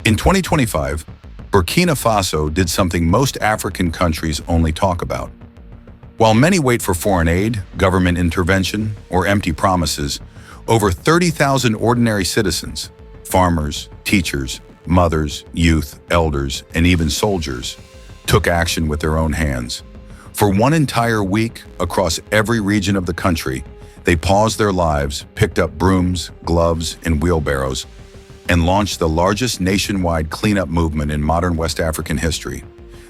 In 2025, Burkina Faso did something most African countries only talk about. While many wait for foreign aid, government intervention, or empty promises, over 30,000 ordinary citizens, farmers, teachers, mothers, youth, elders, and even soldiers, took action with their own hands. For one entire week, across every region of the country, they paused their lives, picked up brooms, gloves, and wheelbarrows, and launched the largest nationwide cleanup movement in modern West African history.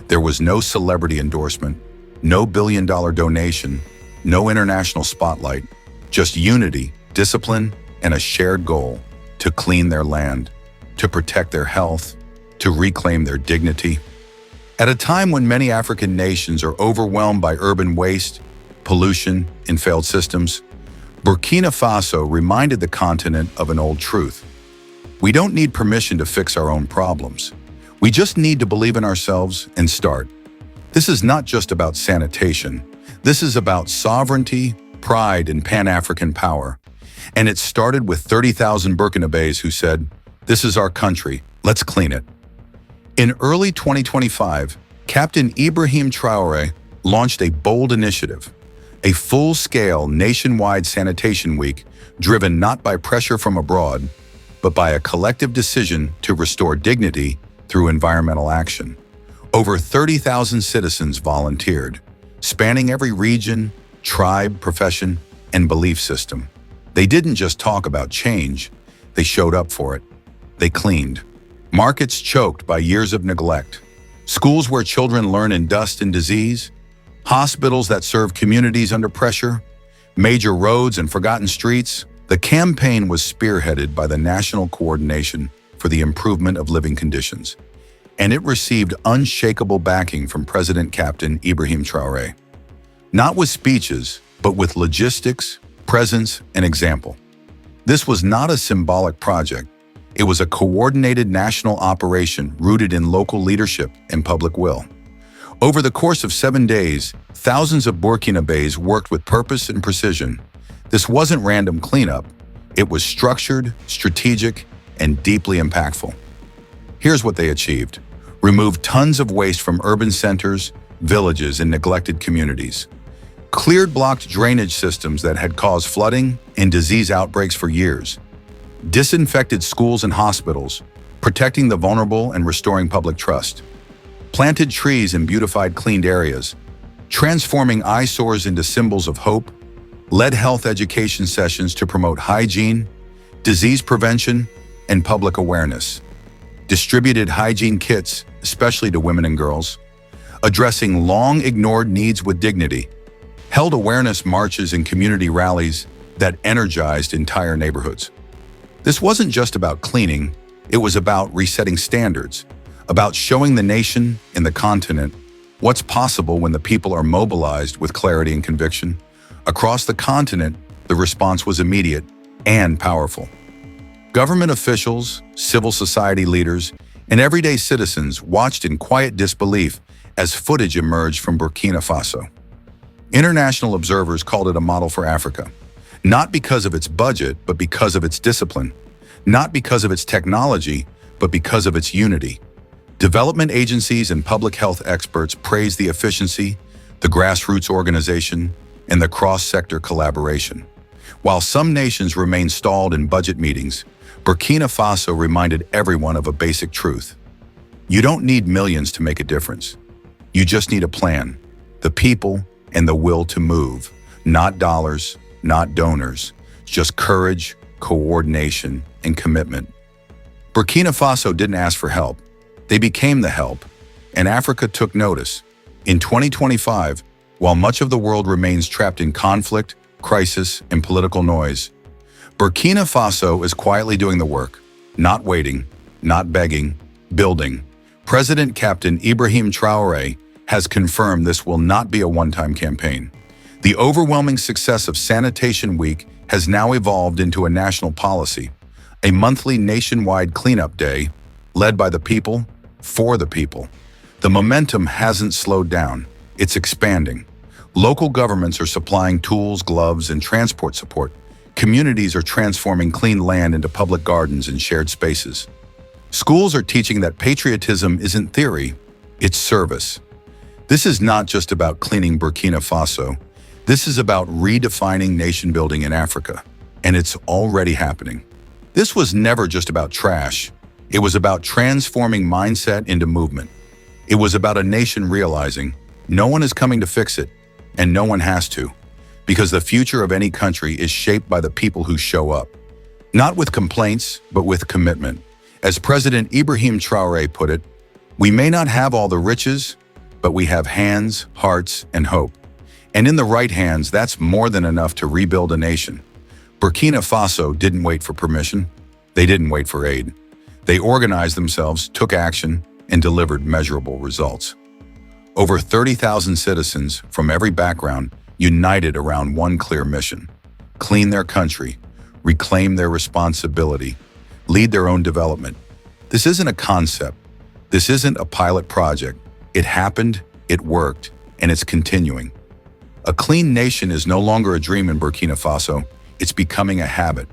There was no celebrity endorsement, no billion-dollar donation, no international spotlight, just unity, discipline, and a shared goal to clean their land, to protect their health, to reclaim their dignity. At a time when many African nations are overwhelmed by urban waste, pollution, and failed systems, Burkina Faso reminded the continent of an old truth. We don't need permission to fix our own problems. We just need to believe in ourselves and start. This is not just about sanitation. This is about sovereignty, pride, and Pan-African power. And it started with 30,000 Burkinabés who said, "This is our country, let's clean it." In early 2025, Captain Ibrahim Traore launched a bold initiative, a full-scale nationwide sanitation week driven not by pressure from abroad, but by a collective decision to restore dignity through environmental action. Over 30,000 citizens volunteered, spanning every region, tribe, profession, and belief system. They didn't just talk about change, they showed up for it. They cleaned. Markets choked by years of neglect. Schools where children learn in dust and disease. Hospitals that serve communities under pressure. Major roads and forgotten streets. The campaign was spearheaded by the National Coordination for the Improvement of Living Conditions, and it received unshakable backing from President Captain Ibrahim Traore. Not with speeches, but with logistics, presence, and example. This was not a symbolic project. It was a coordinated national operation rooted in local leadership and public will. Over the course of 7 days, thousands of Burkinabés worked with purpose and precision. This wasn't random cleanup. It was structured, strategic, and deeply impactful. Here's what they achieved. Removed tons of waste from urban centers, villages, and neglected communities. Cleared blocked drainage systems that had caused flooding and disease outbreaks for years. Disinfected schools and hospitals, protecting the vulnerable and restoring public trust. Planted trees and beautified cleaned areas, transforming eyesores into symbols of hope. Led health education sessions to promote hygiene, disease prevention, and public awareness. Distributed hygiene kits, especially to women and girls. Addressing long-ignored needs with dignity. Held awareness marches and community rallies that energized entire neighborhoods. This wasn't just about cleaning, it was about resetting standards, about showing the nation and the continent what's possible when the people are mobilized with clarity and conviction. Across the continent, the response was immediate and powerful. Government officials, civil society leaders, and everyday citizens watched in quiet disbelief as footage emerged from Burkina Faso. International observers called it a model for Africa, not because of its budget, but because of its discipline, not because of its technology, but because of its unity. Development agencies and public health experts praised the efficiency, the grassroots organization, and the cross-sector collaboration. While some nations remain stalled in budget meetings, Burkina Faso reminded everyone of a basic truth. You don't need millions to make a difference. You just need a plan, the people, and the will to move. Not dollars, not donors, just courage, coordination, and commitment. Burkina Faso didn't ask for help. They became the help, and Africa took notice. In 2025, while much of the world remains trapped in conflict, crisis, and political noise, Burkina Faso is quietly doing the work, not waiting, not begging, building. President Captain Ibrahim Traore has confirmed this will not be a one-time campaign. The overwhelming success of Sanitation Week has now evolved into a national policy, a monthly nationwide cleanup day led by the people, for the people. The momentum hasn't slowed down. It's expanding. Local governments are supplying tools, gloves, and transport support. Communities are transforming clean land into public gardens and shared spaces. Schools are teaching that patriotism isn't theory, it's service. This is not just about cleaning Burkina Faso. This is about redefining nation building in Africa. And it's already happening. This was never just about trash. It was about transforming mindset into movement. It was about a nation realizing no one is coming to fix it, and no one has to, because the future of any country is shaped by the people who show up. Not with complaints, but with commitment. As President Ibrahim Traore put it, we may not have all the riches, but we have hands, hearts, and hope. And in the right hands, that's more than enough to rebuild a nation. Burkina Faso didn't wait for permission. They didn't wait for aid. They organized themselves, took action, and delivered measurable results. Over 30,000 citizens from every background united around one clear mission: clean their country, reclaim their responsibility, lead their own development. This isn't a concept. This isn't a pilot project. It happened, it worked, and it's continuing. A clean nation is no longer a dream in Burkina Faso. It's becoming a habit.